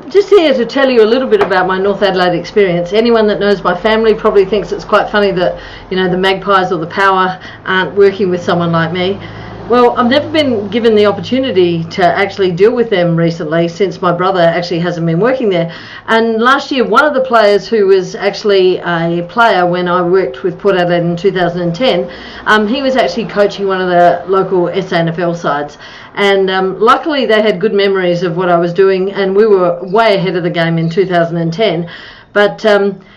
Just here to tell you a little bit about my North Adelaide experience. Anyone that knows my family probably thinks it's quite funny that, you know, the Magpies or the Power aren't working with someone like me. Well, I've never been given the opportunity to actually deal with them recently, since my brother actually hasn't been working there. And last year, one of the players who was actually a player when I worked with Port Adelaide in 2010, he was actually coaching one of the local SANFL sides. And luckily they had good memories of what I was doing, and we were way ahead of the game in 2010. But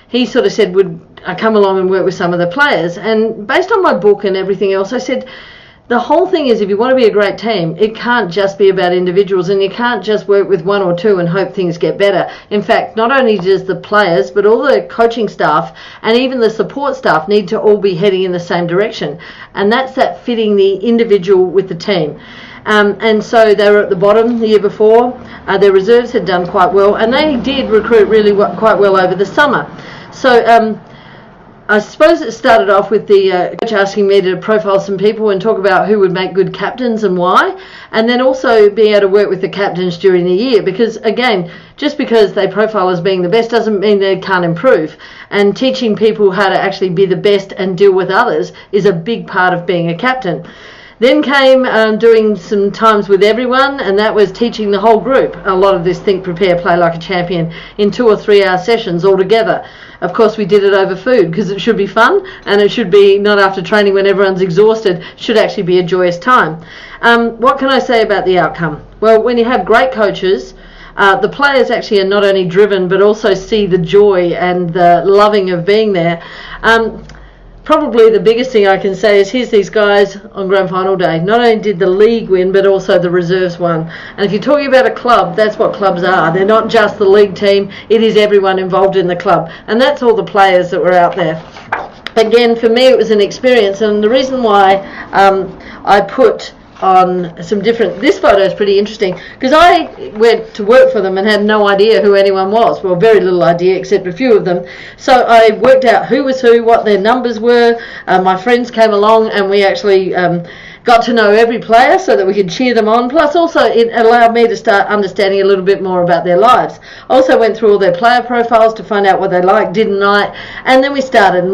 he sort of said, would I come along and work with some of the players? And based on my book and everything else, I said, the whole thing is, if you want to be a great team, it can't just be about individuals, and you can't just work with one or two and hope things get better. In fact, not only does the players, but all the coaching staff and even the support staff need to all be heading in the same direction. And that's that fitting the individual with the team. And so they were at the bottom the year before. Their reserves had done quite well, and they did recruit really quite well over the summer. So I suppose it started off with the coach asking me to profile some people and talk about who would make good captains and why, and then also being able to work with the captains during the year, because again, just because they profile as being the best doesn't mean they can't improve, and teaching people how to actually be the best and deal with others is a big part of being a captain. Then came doing some times with everyone, and that was teaching the whole group a lot of this think, prepare, play like a champion in 2 or 3 hour sessions all together. Of course, we did it over food because it should be fun, and it should be not after training when everyone's exhausted. It should actually be a joyous time. What can I say about the outcome? Well, when you have great coaches, the players actually are not only driven but also see the joy and the loving of being there. Probably the biggest thing I can say is, here's these guys on grand final day. Not only did the league win, but also the reserves won. And if you're talking about a club, that's what clubs are. They're not just the league team, it is everyone involved in the club. And that's all the players that were out there. Again, for me it was an experience, and the reason why I put on some different, this photo is pretty interesting because I went to work for them and had no idea who anyone was. Well, very little idea except a few of them. So I worked out who was who, what their numbers were. My friends came along and we actually got to know every player so that we could cheer them on. Plus also it allowed me to start understanding a little bit more about their lives. I also went through all their player profiles to find out what they liked, didn't like, and then we started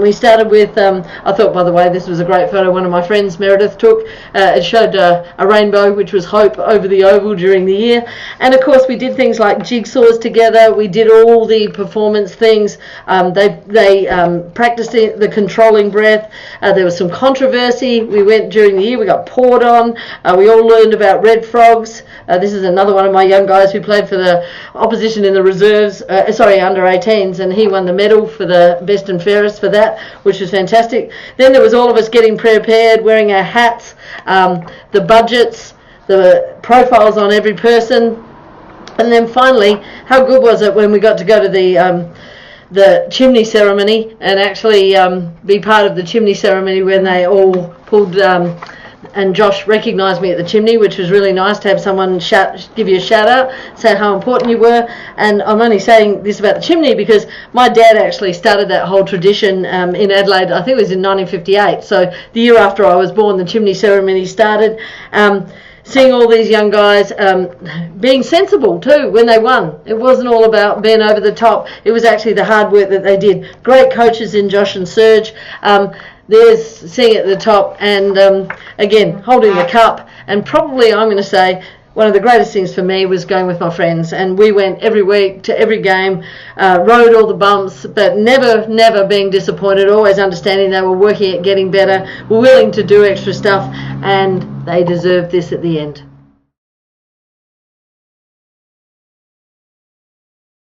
with I thought, by the way, this was a great photo one of my friends, Meredith, took. It showed a rainbow, which was hope, over the oval during the year. And of course we did things like jigsaws together. We did all the performance things. They practiced the controlling breath. There was some controversy. We went during the year, we got poured on. We all learned about red frogs. This is another one of my young guys who played for the opposition in the reserves, under 18s, and he won the medal for the best and fairest for that, which was fantastic. Then there was all of us getting prepared, wearing our hats, the budgets, the profiles on every person, and then finally, how good was it when we got to go to the chimney ceremony and actually be part of the chimney ceremony when they all pulled and Josh recognised me at the chimney, which was really nice to have someone give you a shout out, say how important you were. And I'm only saying this about the chimney because my dad actually started that whole tradition in Adelaide. I think it was in 1958, so the year after I was born the chimney ceremony started. Seeing all these young guys being sensible too when they won. It wasn't all about being over the top. It was actually the hard work that they did. Great coaches in Josh and Serge. There's seeing at the top, and again holding the cup. And probably I'm going to say one of the greatest things for me was going with my friends, and we went every week to every game, rode all the bumps, but never being disappointed, always understanding they were working at getting better, were willing to do extra stuff, and they deserved this at the end.